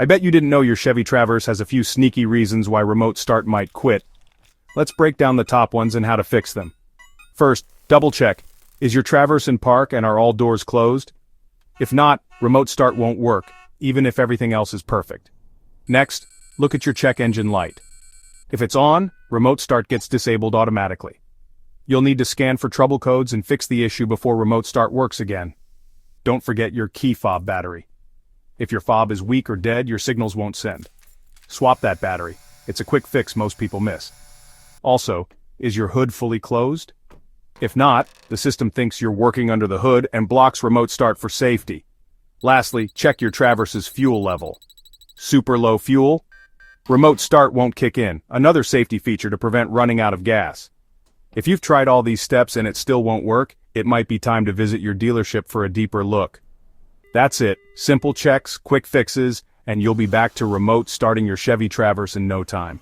I bet you didn't know your Chevy Traverse has a few sneaky reasons why remote start might quit. Let's break down the top ones and how to fix them. First, double check. Is your Traverse in park and are all doors closed? If not, remote start won't work, even if everything else is perfect. Next, look at your check engine light. If it's on, remote start gets disabled automatically. You'll need to scan for trouble codes and fix the issue before remote start works again. Don't forget your key fob battery. If your fob is weak or dead, your signals won't send. Swap that battery. It's a quick fix most people miss. Also, is your hood fully closed? If not, the system thinks you're working under the hood and blocks remote start for safety. Lastly, check your Traverse's fuel level. Super low fuel? Remote start won't kick in, another safety feature to prevent running out of gas. If you've tried all these steps and it still won't work, it might be time to visit your dealership for a deeper look. That's it, simple checks, quick fixes, and you'll be back to remote starting your Chevy Traverse in no time.